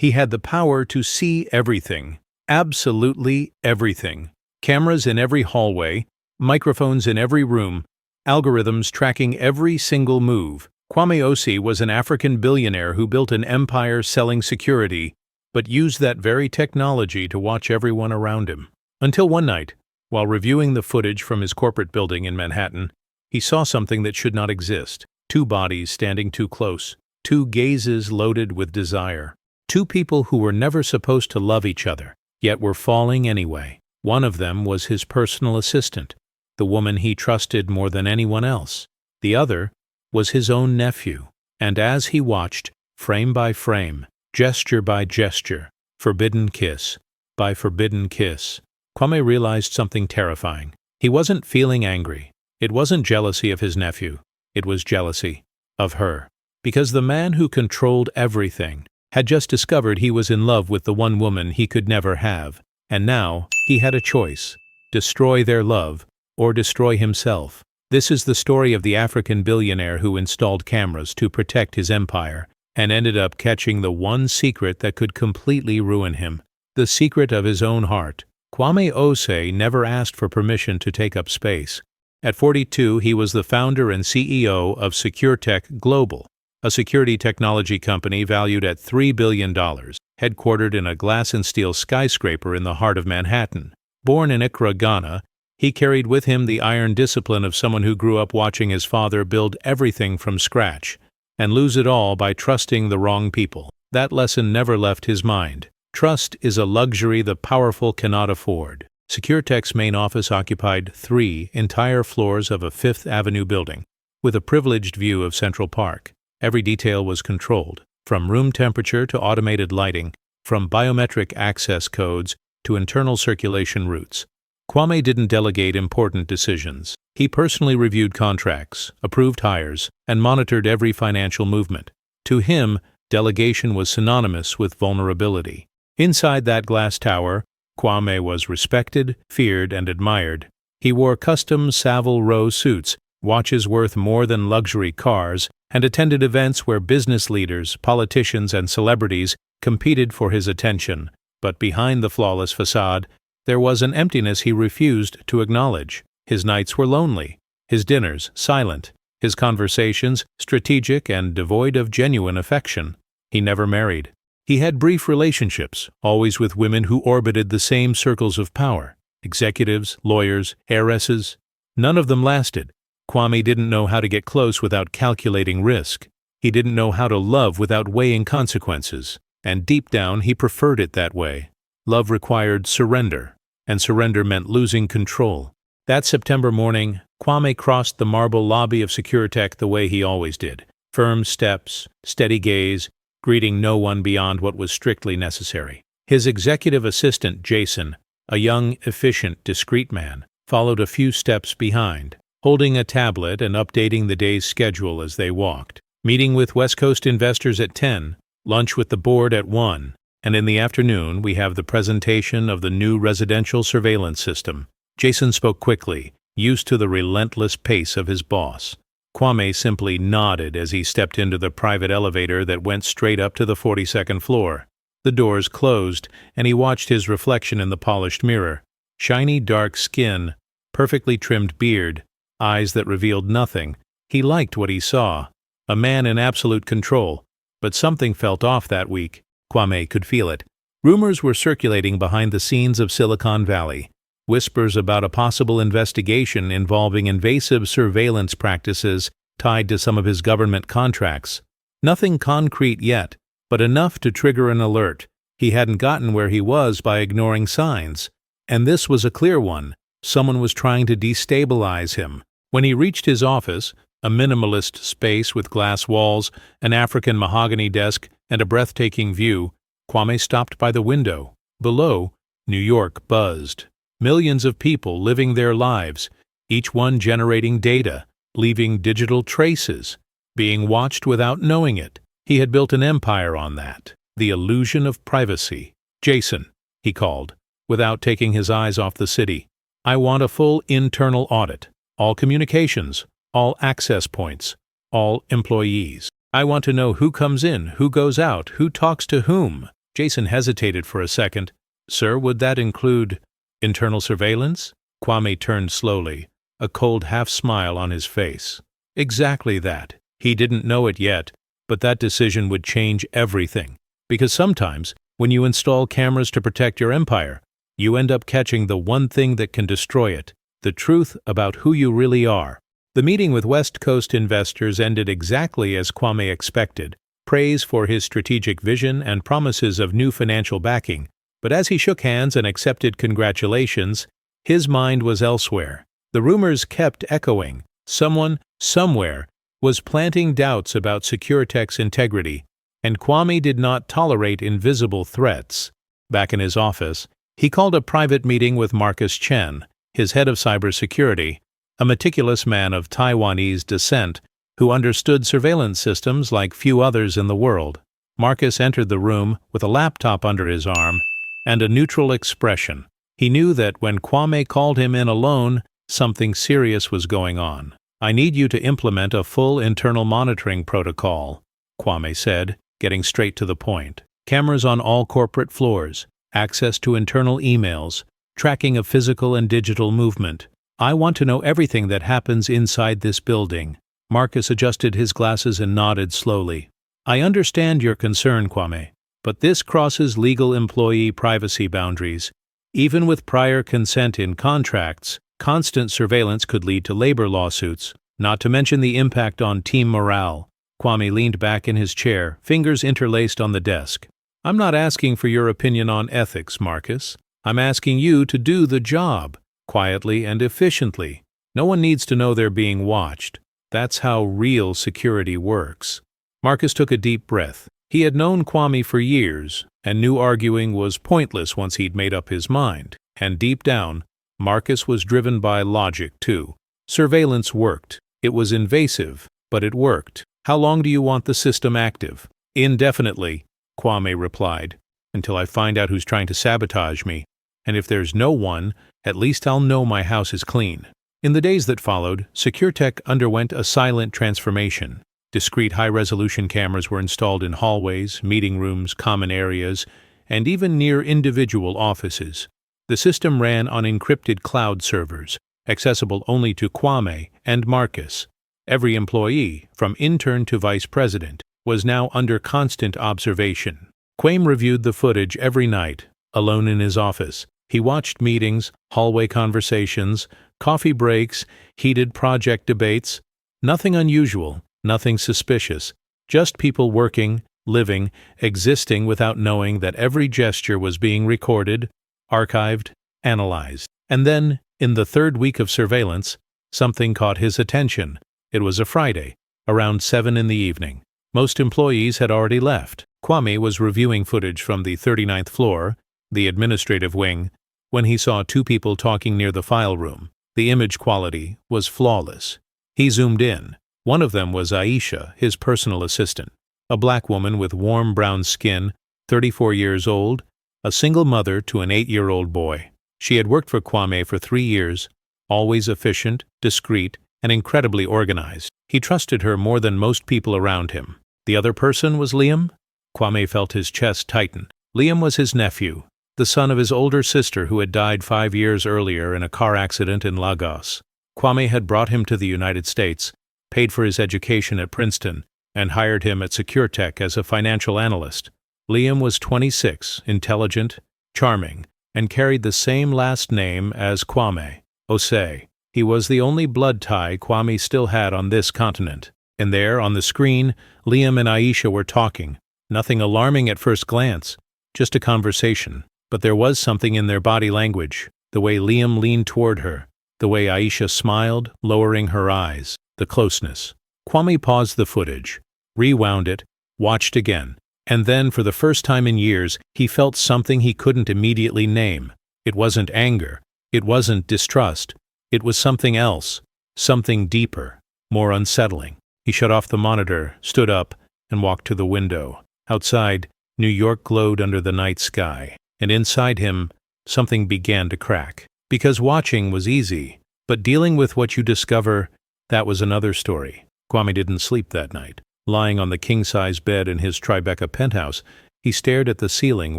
He had the power to see everything, absolutely everything. Cameras in every hallway, microphones in every room, algorithms tracking every single move. Kwame Osi was an African billionaire who built an empire selling security, but used that very technology to watch everyone around him. Until one night, while reviewing the footage from his corporate building in Manhattan, he saw something that should not exist. Two bodies standing too close, two gazes loaded with desire. Two people who were never supposed to love each other, yet were falling anyway. One of them was his personal assistant, the woman he trusted more than anyone else. The other was his own nephew. And as he watched, frame by frame, gesture by gesture, forbidden kiss by forbidden kiss, Kwame realized something terrifying. He wasn't feeling angry. It wasn't jealousy of his nephew. It was jealousy of her. Because the man who controlled everything had just discovered he was in love with the one woman he could never have. And now he had a choice: destroy their love or destroy himself. This is the story of the African billionaire who installed cameras to protect his empire and ended up catching the one secret that could completely ruin him, the secret of his own heart. Kwame Osi never asked for permission to take up space. At 42, he was the founder and CEO of SecureTech Global, a security technology company valued at $3 billion, headquartered in a glass and steel skyscraper in the heart of Manhattan. Born in Accra, Ghana, he carried with him the iron discipline of someone who grew up watching his father build everything from scratch and lose it all by trusting the wrong people. That lesson never left his mind. Trust is a luxury the powerful cannot afford. SecureTech's main office occupied 3 entire floors of a Fifth Avenue building, with a privileged view of Central Park. Every detail was controlled, from room temperature to automated lighting, from biometric access codes to internal circulation routes. Kwame didn't delegate important decisions. He personally reviewed contracts, approved hires, and monitored every financial movement. To him, delegation was synonymous with vulnerability. Inside that glass tower, Kwame was respected, feared, and admired. He wore custom Savile Row suits, watches worth more than luxury cars, and attended events where business leaders, politicians, and celebrities competed for his attention. But behind the flawless facade, there was an emptiness he refused to acknowledge. His nights were lonely, his dinners silent, his conversations strategic and devoid of genuine affection. He never married. He had brief relationships, always with women who orbited the same circles of power: executives, lawyers, heiresses. None of them lasted. Kwame didn't know how to get close without calculating risk. He didn't know how to love without weighing consequences. And deep down, he preferred it that way. Love required surrender, and surrender meant losing control. That September morning, Kwame crossed the marble lobby of SecureTech the way he always did. Firm steps, steady gaze, greeting no one beyond what was strictly necessary. His executive assistant, Jason, a young, efficient, discreet man, followed a few steps behind, holding a tablet and updating the day's schedule as they walked. Meeting with West Coast investors at 10, lunch with the board at 1, and in the afternoon we have the presentation of the new residential surveillance system. Jason spoke quickly, used to the relentless pace of his boss. Kwame simply nodded as he stepped into the private elevator that went straight up to the 42nd floor. The doors closed, and he watched his reflection in the polished mirror. Shiny dark skin, perfectly trimmed beard, eyes that revealed nothing. He liked what he saw. A man in absolute control. But something felt off that week. Kwame could feel it. Rumors were circulating behind the scenes of Silicon Valley. Whispers about a possible investigation involving invasive surveillance practices tied to some of his government contracts. Nothing concrete yet, but enough to trigger an alert. He hadn't gotten where he was by ignoring signs. And this was a clear one. Someone was trying to destabilize him. When he reached his office, a minimalist space with glass walls, an African mahogany desk, and a breathtaking view, Kwame stopped by the window. Below, New York buzzed. Millions of people living their lives, each one generating data, leaving digital traces, being watched without knowing it. He had built an empire on that. The illusion of privacy. "Jason," he called, without taking his eyes off the city. "I want a full internal audit. All communications, all access points, all employees. I want to know who comes in, who goes out, who talks to whom. Jason hesitated for a second. "Sir, would that include internal surveillance?" Kwame turned slowly, a cold half-smile on his face. Exactly that. He didn't know it yet, but that decision would change everything. Because sometimes, when you install cameras to protect your empire, you end up catching the one thing that can destroy it, the truth about who you really are. The meeting with West Coast investors ended exactly as Kwame expected, praise for his strategic vision and promises of new financial backing. But as he shook hands and accepted congratulations, his mind was elsewhere. The rumors kept echoing. Someone, somewhere, was planting doubts about SecureTech's integrity, and Kwame did not tolerate invisible threats. Back in his office, he called a private meeting with Marcus Chen, his head of cybersecurity, a meticulous man of Taiwanese descent who understood surveillance systems like few others in the world. Marcus entered the room with a laptop under his arm and a neutral expression. He knew that when Kwame called him in alone, something serious was going on. "I need you to implement a full internal monitoring protocol," Kwame said, getting straight to the point. "Cameras on all corporate floors, access to internal emails, tracking of physical and digital movement. I want to know everything that happens inside this building." Marcus adjusted his glasses and nodded slowly. "I understand your concern, Kwame, but this crosses legal employee privacy boundaries. Even with prior consent in contracts, constant surveillance could lead to labor lawsuits, not to mention the impact on team morale." Kwame leaned back in his chair, fingers interlaced on the desk. "I'm not asking for your opinion on ethics, Marcus. I'm asking you to do the job, quietly and efficiently. No one needs to know they're being watched. That's how real security works." Marcus took a deep breath. He had known Kwame for years, and knew arguing was pointless once he'd made up his mind. And deep down, Marcus was driven by logic, too. Surveillance worked. It was invasive, but it worked. "How long do you want the system active?" "Indefinitely," Kwame replied, "until I find out who's trying to sabotage me. And if there's no one, at least I'll know my house is clean." In the days that followed, SecureTech underwent a silent transformation. Discrete high-resolution cameras were installed in hallways, meeting rooms, common areas, and even near individual offices. The system ran on encrypted cloud servers, accessible only to Kwame and Marcus. Every employee, from intern to vice president, was now under constant observation. Kwame reviewed the footage every night, alone in his office. He watched meetings, hallway conversations, coffee breaks, heated project debates. Nothing unusual, nothing suspicious, just people working, living, existing without knowing that every gesture was being recorded, archived, analyzed. And then, in the third week of surveillance, something caught his attention. It was a Friday, around 7 in the evening. Most employees had already left. Kwame was reviewing footage from the 39th floor, the administrative wing, when he saw two people talking near the file room. The image quality was flawless. He zoomed in. One of them was Aisha, his personal assistant, a black woman with warm brown skin, 34 years old, a single mother to an 8-year-old boy. She had worked for Kwame for 3 years, always efficient, discreet, and incredibly organized. He trusted her more than most people around him. The other person was Liam? Kwame felt his chest tighten. Liam was his nephew, the son of his older sister who had died 5 years earlier in a car accident in Lagos. Kwame had brought him to the United States, paid for his education at Princeton, and hired him at SecureTech as a financial analyst. Liam was 26, intelligent, charming, and carried the same last name as Kwame, Osei. He was the only blood tie Kwame still had on this continent. And there, on the screen, Liam and Aisha were talking. Nothing alarming at first glance, just a conversation. But there was something in their body language, the way Liam leaned toward her, the way Aisha smiled, lowering her eyes, the closeness. Kwame paused the footage, rewound it, watched again, and then, for the first time in years, he felt something he couldn't immediately name. It wasn't anger. It wasn't distrust. It was something else, something deeper, more unsettling. He shut off the monitor, stood up, and walked to the window. Outside, New York glowed under the night sky, and inside him, something began to crack. Because watching was easy, but dealing with what you discover, that was another story. Kwame didn't sleep that night. Lying on the king-size bed in his Tribeca penthouse, He stared at the ceiling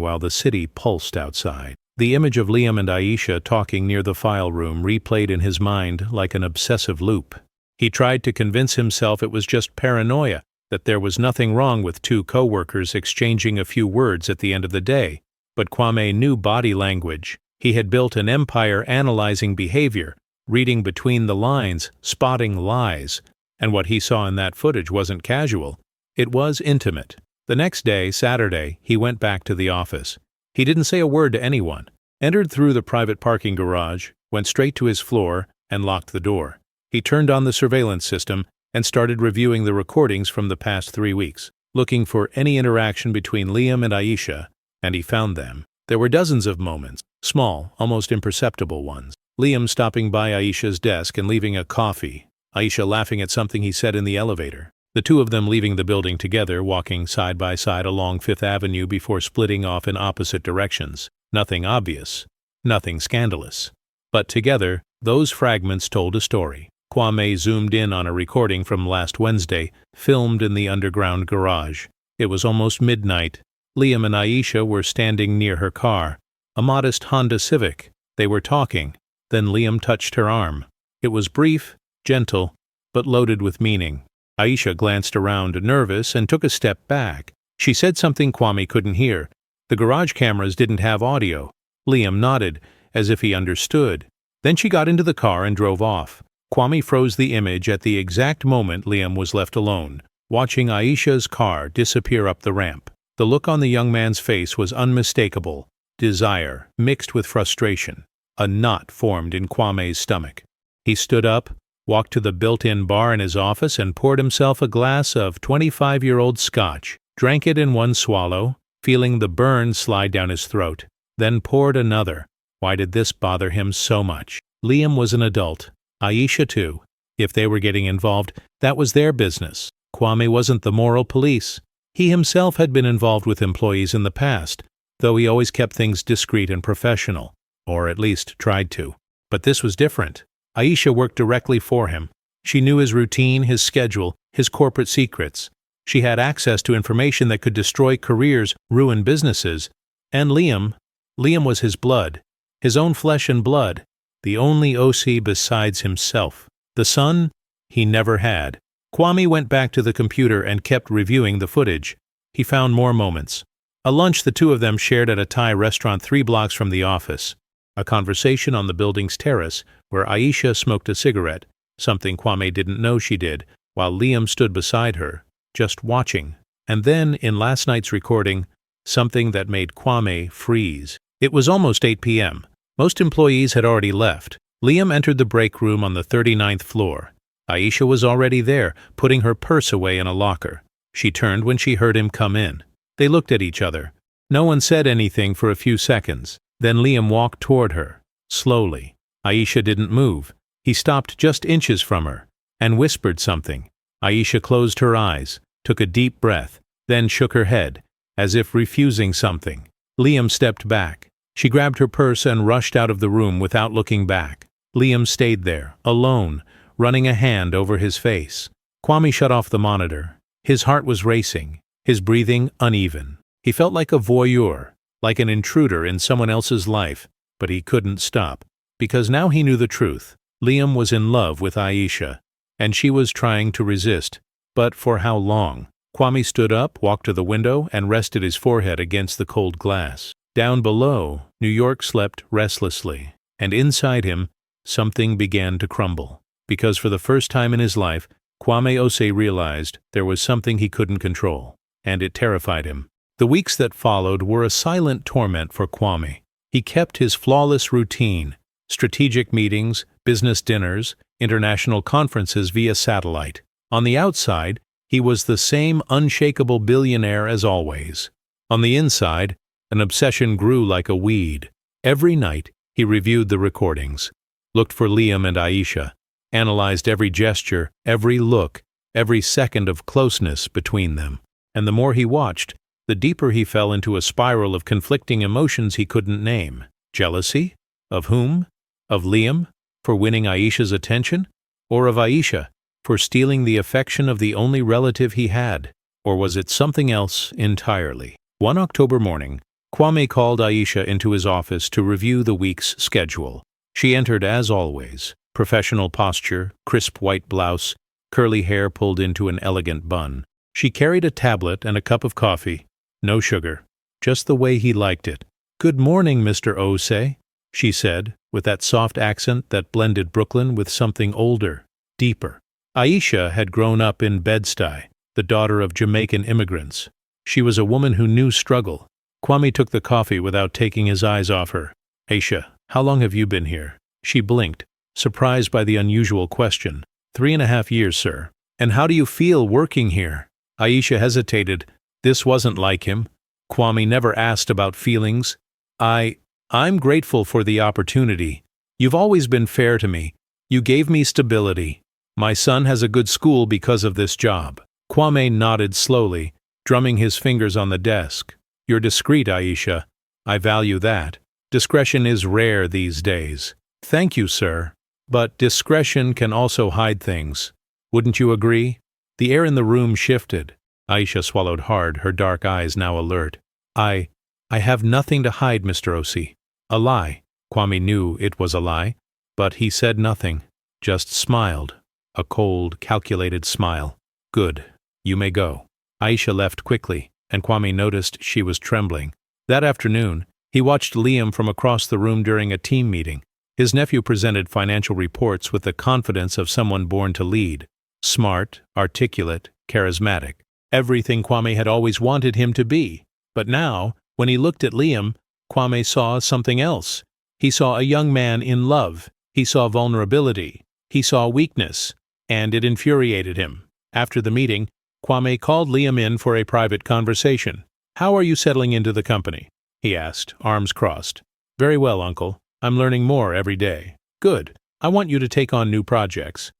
while the city pulsed outside. The image of Liam and Aisha talking near the file room replayed in his mind like an obsessive loop. He tried to convince himself it was just paranoia, that there was nothing wrong with two co-workers exchanging a few words at the end of the day. But Kwame knew body language. He had built an empire analyzing behavior, reading between the lines, spotting lies. And what he saw in that footage wasn't casual. It was intimate. The next day, Saturday, he went back to the office. He didn't say a word to anyone, entered through the private parking garage, went straight to his floor, and locked the door. He turned on the surveillance system and started reviewing the recordings from the past 3 weeks, looking for any interaction between Liam and Aisha, and he found them. There were dozens of moments, small, almost imperceptible ones. Liam stopping by Aisha's desk and leaving a coffee, Aisha laughing at something he said in the elevator. The two of them leaving the building together, walking side by side along Fifth Avenue before splitting off in opposite directions. Nothing obvious, nothing scandalous. But together, those fragments told a story. Kwame zoomed in on a recording from last Wednesday, filmed in the underground garage. It was almost midnight. Liam and Aisha were standing near her car, a modest Honda Civic. They were talking. Then Liam touched her arm. It was brief, gentle, but loaded with meaning. Aisha glanced around, nervous, and took a step back. She said something Kwame couldn't hear. The garage cameras didn't have audio. Liam nodded, as if he understood. Then she got into the car and drove off. Kwame froze the image at the exact moment Liam was left alone, watching Aisha's car disappear up the ramp. The look on the young man's face was unmistakable. Desire, mixed with frustration. A knot formed in Kwame's stomach. He stood up, walked to the built-in bar in his office and poured himself a glass of 25-year-old scotch, drank it in one swallow, feeling the burn slide down his throat, then poured another. Why did this bother him so much? Liam was an adult. Aisha too. If they were getting involved, that was their business. Kwame wasn't the moral police. He himself had been involved with employees in the past, though he always kept things discreet and professional, or at least tried to. But this was different. Aisha worked directly for him. She knew his routine, his schedule, his corporate secrets. She had access to information that could destroy careers, ruin businesses. And Liam was his blood, his own flesh and blood, the only OC besides himself. The son he never had. Kwame went back to the computer and kept reviewing the footage. He found more moments. A lunch the two of them shared at a Thai restaurant 3 blocks from the office. A conversation on the building's terrace where Aisha smoked a cigarette, something Kwame didn't know she did, while Liam stood beside her, just watching. And then, in last night's recording, something that made Kwame freeze. It was almost 8 p.m. Most employees had already left. Liam entered the break room on the 39th floor. Aisha was already there, putting her purse away in a locker. She turned when she heard him come in. They looked at each other. No one said anything for a few seconds. Then Liam walked toward her, slowly. Aisha didn't move. He stopped just inches from her, and whispered something. Aisha closed her eyes, took a deep breath, then shook her head, as if refusing something. Liam stepped back. She grabbed her purse and rushed out of the room without looking back. Liam stayed there, alone, running a hand over his face. Kwame shut off the monitor. His heart was racing, his breathing uneven. He felt like a voyeur, like an intruder in someone else's life, but he couldn't stop, because now he knew the truth. Liam was in love with Aisha, and she was trying to resist. But for how long? Kwame stood up, walked to the window, and rested his forehead against the cold glass. Down below, New York slept restlessly, and inside him, something began to crumble. Because for the first time in his life, Kwame Osei realized there was something he couldn't control, and it terrified him. The weeks that followed were a silent torment for Kwame. He kept his flawless routine, strategic meetings, business dinners, international conferences via satellite. On the outside, he was the same unshakable billionaire as always. On the inside, an obsession grew like a weed. Every night, he reviewed the recordings, looked for Liam and Aisha, analyzed every gesture, every look, every second of closeness between them. And the more he watched, the deeper he fell into a spiral of conflicting emotions he couldn't name. Jealousy? Of whom? Of Liam, for winning Aisha's attention? Or of Aisha, for stealing the affection of the only relative he had? Or was it something else entirely? One October morning, Kwame called Aisha into his office to review the week's schedule. She entered as always, professional posture, crisp white blouse, curly hair pulled into an elegant bun. She carried a tablet and a cup of coffee. No sugar, just the way he liked it. "Good morning, Mr. Osei," she said, with that soft accent that blended Brooklyn with something older, deeper. Aisha had grown up in Bed-Stuy, the daughter of Jamaican immigrants. She was a woman who knew struggle. Kwame took the coffee without taking his eyes off her. "Aisha, how long have you been here?" She blinked, surprised by the unusual question. 3.5 years, sir. "And how do you feel working here?" Aisha hesitated. This wasn't like him. Kwame never asked about feelings. I'm grateful for the opportunity. You've always been fair to me. You gave me stability. My son has a good school because of this job." Kwame nodded slowly, drumming his fingers on the desk. "You're discreet, Aisha. I value that. Discretion is rare these days." "Thank you, sir. But discretion can also hide things. Wouldn't you agree?" The air in the room shifted. Aisha swallowed hard, her dark eyes now alert. I have nothing to hide, Mr. Osei." A lie. Kwame knew it was a lie, but he said nothing, just smiled. A cold, calculated smile. "Good. You may go." Aisha left quickly, and Kwame noticed she was trembling. That afternoon, he watched Liam from across the room during a team meeting. His nephew presented financial reports with the confidence of someone born to lead. Smart, articulate, charismatic. Everything Kwame had always wanted him to be. But now, when he looked at Liam, Kwame saw something else. He saw a young man in love. He saw vulnerability. He saw weakness. And it infuriated him. After the meeting, Kwame called Liam in for a private conversation. "How are you settling into the company?" he asked, arms crossed. "Very well, uncle. I'm learning more every day." "Good. I want you to take on new projects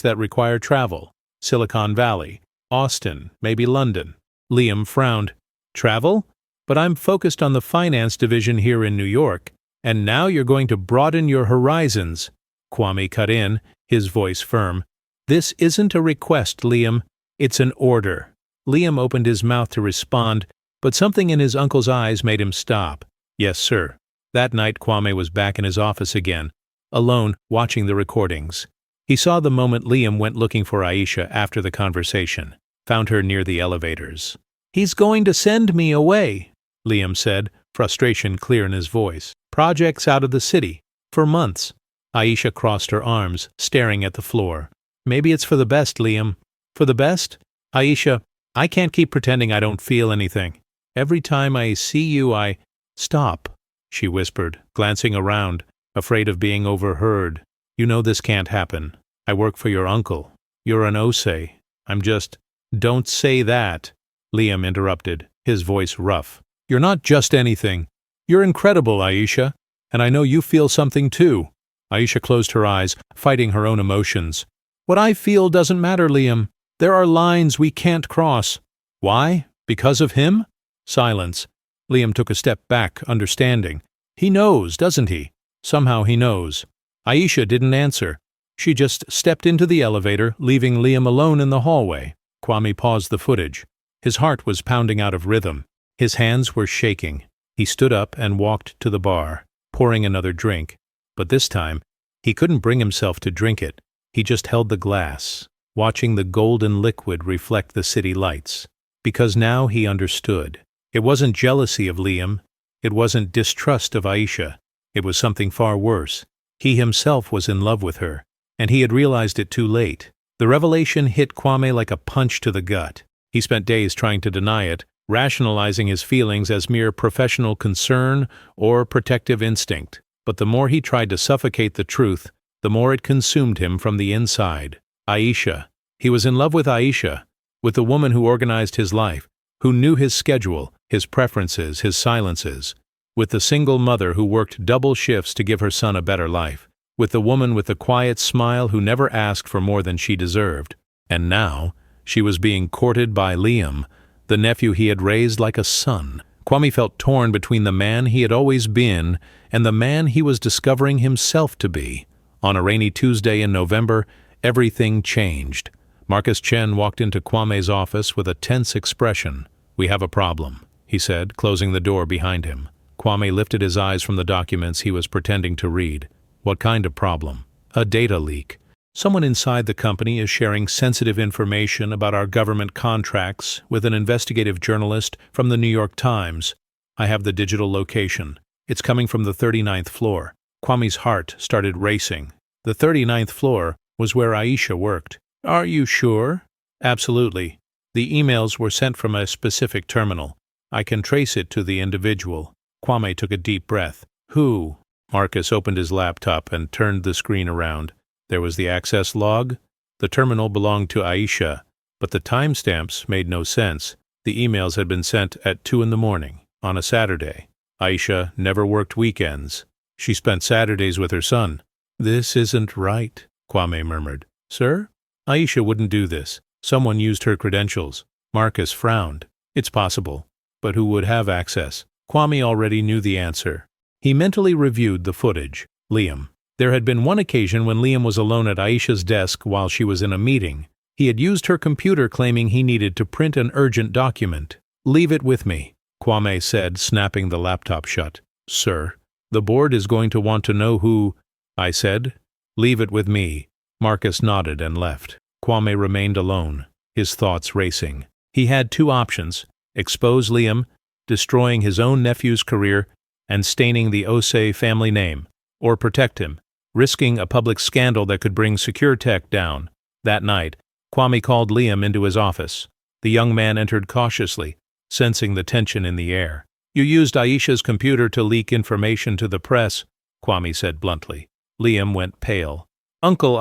that require travel. Silicon Valley, Austin, maybe London." Liam frowned. "Travel? But I'm focused on the finance division here in New York, and now you're going to broaden your horizons." Kwame cut in, his voice firm. "This isn't a request, Liam. It's an order." Liam opened his mouth to respond, but something in his uncle's eyes made him stop. "Yes, sir." That night Kwame was back in his office again, alone, watching the recordings. He saw the moment Liam went looking for Aisha after the conversation, found her near the elevators. "He's going to send me away," Liam said, frustration clear in his voice. "Projects out of the city. For months." Aisha crossed her arms, staring at the floor. "Maybe it's for the best, Liam." "For the best? Aisha, I can't keep pretending I don't feel anything. Every time I see you, I—" "Stop," she whispered, glancing around, afraid of being overheard. "You know this can't happen. I work for your uncle. You're an Osei. I'm just—" "Don't say that," Liam interrupted, his voice rough. "You're not just anything. You're incredible, Aisha, and I know you feel something too." Aisha closed her eyes, fighting her own emotions. "What I feel doesn't matter, Liam. There are lines we can't cross." "Why? Because of him?" Silence. Liam took a step back, understanding. "He knows, doesn't he? Somehow he knows." Aisha didn't answer. She just stepped into the elevator, leaving Liam alone in the hallway. Kwame paused the footage. His heart was pounding out of rhythm. His hands were shaking. He stood up and walked to the bar, pouring another drink. But this time, he couldn't bring himself to drink it. He just held the glass, watching the golden liquid reflect the city lights. Because now he understood. It wasn't jealousy of Liam. It wasn't distrust of Aisha. It was something far worse. He himself was in love with her, and he had realized it too late. The revelation hit Kwame like a punch to the gut. He spent days trying to deny it, rationalizing his feelings as mere professional concern or protective instinct. But the more he tried to suffocate the truth, the more it consumed him from the inside. Aisha. He was in love with Aisha, with the woman who organized his life, who knew his schedule, his preferences, his silences, with the single mother who worked double shifts to give her son a better life, with the woman with the quiet smile who never asked for more than she deserved. And now, she was being courted by Liam, the nephew he had raised like a son. Kwame felt torn between the man he had always been and the man he was discovering himself to be. On a rainy Tuesday in November, everything changed. Marcus Chen walked into Kwame's office with a tense expression. "We have a problem," he said, closing the door behind him. Kwame lifted his eyes from the documents he was pretending to read. What kind of problem? A data leak. Someone inside the company is sharing sensitive information about our government contracts with an investigative journalist from the New York Times. I have the digital location. It's coming from the 39th floor. Kwame's heart started racing. The 39th floor was where Aisha worked. Are you sure? Absolutely. The emails were sent from a specific terminal. I can trace it to the individual. Kwame took a deep breath. Who? Marcus opened his laptop and turned the screen around. There was the access log. The terminal belonged to Aisha, but the timestamps made no sense. The emails had been sent at 2 a.m. on a Saturday. Aisha never worked weekends. She spent Saturdays with her son. This isn't right, Kwame murmured. Sir? Aisha wouldn't do this. Someone used her credentials. Marcus frowned. It's possible. But who would have access? Kwame already knew the answer. He mentally reviewed the footage. Liam. There had been one occasion when Liam was alone at Aisha's desk while she was in a meeting. He had used her computer claiming he needed to print an urgent document. Leave it with me, Kwame said, snapping the laptop shut. Sir, the board is going to want to know who... I said. Leave it with me. Marcus nodded and left. Kwame remained alone, his thoughts racing. He had two options: expose Liam, destroying his own nephew's career, and staining the Osei family name, or protect him, risking a public scandal that could bring Secure Tech down. That night, Kwame called Liam into his office. The young man entered cautiously, sensing the tension in the air. You used Aisha's computer to leak information to the press, Kwame said bluntly. Liam went pale. Uncle,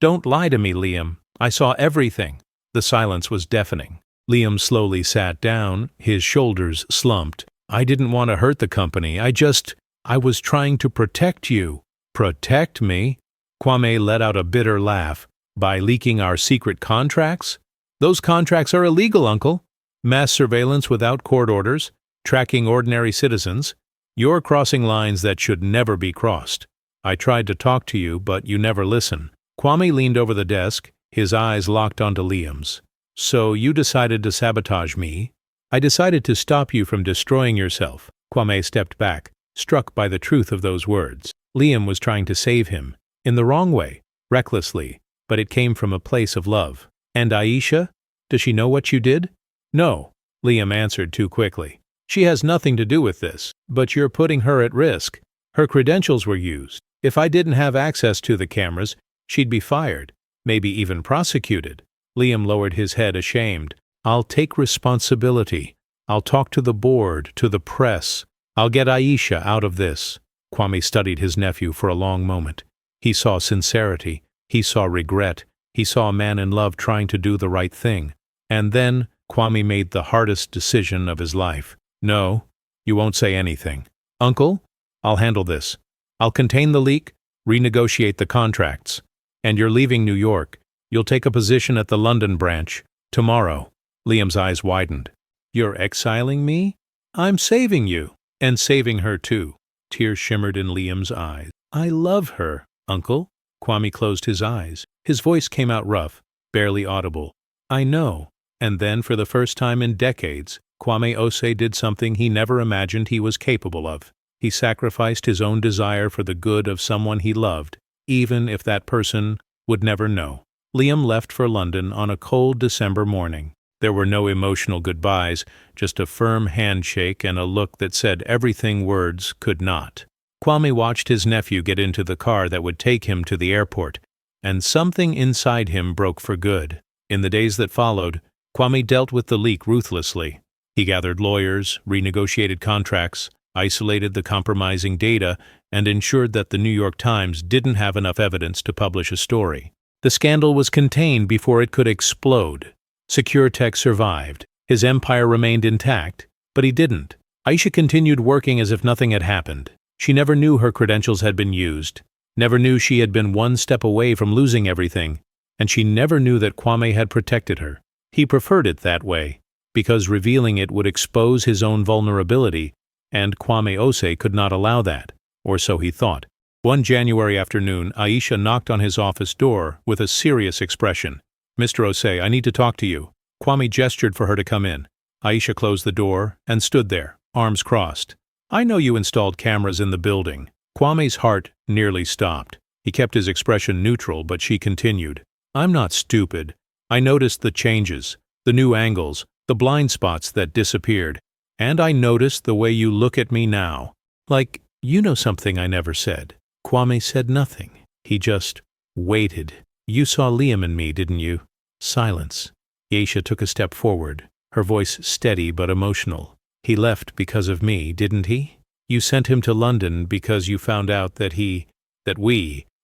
Don't lie to me, Liam. I saw everything. The silence was deafening. Liam slowly sat down, his shoulders slumped. I didn't want to hurt the company. I was trying to protect you. Protect me? Kwame let out a bitter laugh. By leaking our secret contracts? Those contracts are illegal, Uncle. Mass surveillance without court orders, tracking ordinary citizens. You're crossing lines that should never be crossed. I tried to talk to you, but you never listen. Kwame leaned over the desk, his eyes locked onto Liam's. So you decided to sabotage me? I decided to stop you from destroying yourself. Kwame stepped back, struck by the truth of those words. Liam was trying to save him, in the wrong way, recklessly, but it came from a place of love. And Aisha? Does she know what you did? No, Liam answered too quickly. She has nothing to do with this, but you're putting her at risk. Her credentials were used. If I didn't have access to the cameras, she'd be fired, maybe even prosecuted. Liam lowered his head ashamed. I'll take responsibility. I'll talk to the board, to the press. I'll get Aisha out of this. Kwame studied his nephew for a long moment. He saw sincerity. He saw regret. He saw a man in love trying to do the right thing. And then Kwame made the hardest decision of his life. No, you won't say anything. Uncle, I'll handle this. I'll contain the leak, renegotiate the contracts. And you're leaving New York. You'll take a position at the London branch. Tomorrow. Liam's eyes widened. You're exiling me? I'm saving you. And saving her too. Tears shimmered in Liam's eyes. I love her, Uncle. Kwame closed his eyes. His voice came out rough, barely audible. I know. And then, for the first time in decades, Kwame Osei did something he never imagined he was capable of. He sacrificed his own desire for the good of someone he loved, even if that person would never know. Liam left for London on a cold December morning. There were no emotional goodbyes, just a firm handshake and a look that said everything words could not. Kwame watched his nephew get into the car that would take him to the airport, and something inside him broke for good. In the days that followed, Kwame dealt with the leak ruthlessly. He gathered lawyers, renegotiated contracts, isolated the compromising data, and ensured that the New York Times didn't have enough evidence to publish a story. The scandal was contained before it could explode. Secure Tech survived. His empire remained intact, but he didn't. Aisha continued working as if nothing had happened. She never knew her credentials had been used, never knew she had been one step away from losing everything, and she never knew that Kwame had protected her. He preferred it that way, because revealing it would expose his own vulnerability, and Kwame Osei could not allow that, or so he thought. One January afternoon, Aisha knocked on his office door with a serious expression. Mr. Osei, I need to talk to you. Kwame gestured for her to come in. Aisha closed the door and stood there, arms crossed. I know you installed cameras in the building. Kwame's heart nearly stopped. He kept his expression neutral, but she continued. I'm not stupid. I noticed the changes, the new angles, the blind spots that disappeared. And I noticed the way you look at me now. Like, you know something I never said. Kwame said nothing. He just waited. You saw Liam in me, didn't you? Silence. Aisha took a step forward, her voice steady but emotional. He left because of me, didn't he? You sent him to London because you found out that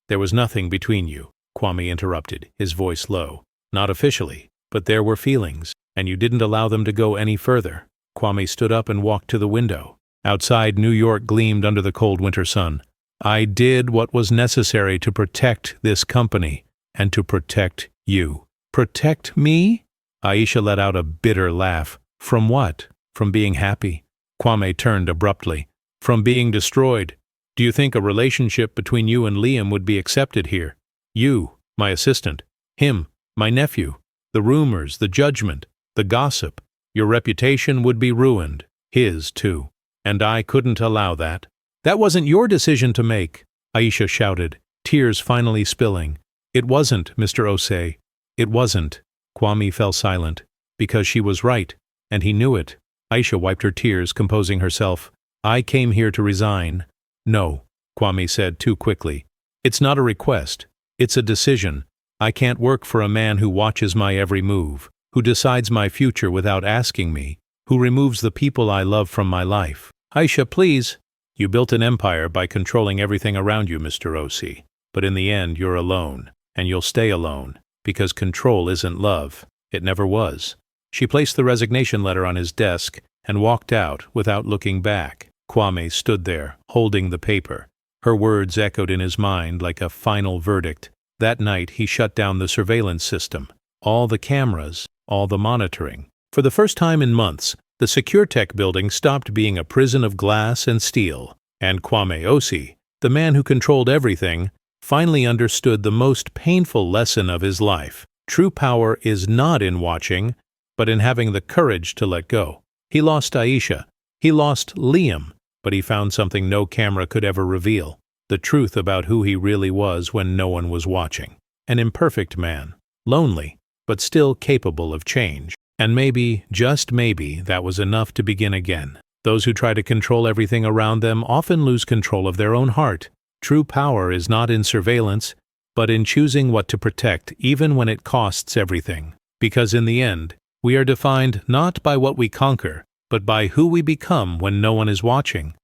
there was nothing between you. Kwame interrupted, his voice low. Not officially, but there were feelings, and you didn't allow them to go any further. Kwame stood up and walked to the window. Outside, New York gleamed under the cold winter sun. I did what was necessary to protect this company, and to protect you. Protect me? Aisha let out a bitter laugh. From what? From being happy? Kwame turned abruptly. From being destroyed. Do you think a relationship between you and Liam would be accepted here? You, my assistant. Him, my nephew. The rumors, the judgment, the gossip. Your reputation would be ruined. His, too. And I couldn't allow that. That wasn't your decision to make, Aisha shouted, tears finally spilling. It wasn't, Mr. Osei. It wasn't. Kwame fell silent. Because she was right, and he knew it. Aisha wiped her tears, composing herself. I came here to resign. No, Kwame said too quickly. It's not a request. It's a decision. I can't work for a man who watches my every move, who decides my future without asking me, who removes the people I love from my life. Aisha, please. You built an empire by controlling everything around you, Mr. Osei. But in the end, you're alone, and you'll stay alone, because control isn't love. It never was. She placed the resignation letter on his desk and walked out without looking back. Kwame stood there, holding the paper. Her words echoed in his mind like a final verdict. That night, he shut down the surveillance system. All the cameras, all the monitoring. For the first time in months, the SecureTech building stopped being a prison of glass and steel. And Kwame Osei, the man who controlled everything, finally understood the most painful lesson of his life. True power is not in watching, but in having the courage to let go. He lost Aisha. He lost Liam. But he found something no camera could ever reveal. The truth about who he really was when no one was watching. An imperfect man. Lonely, but still capable of change. And maybe, just maybe, that was enough to begin again. Those who try to control everything around them often lose control of their own heart. True power is not in surveillance, but in choosing what to protect even when it costs everything. Because in the end, we are defined not by what we conquer, but by who we become when no one is watching.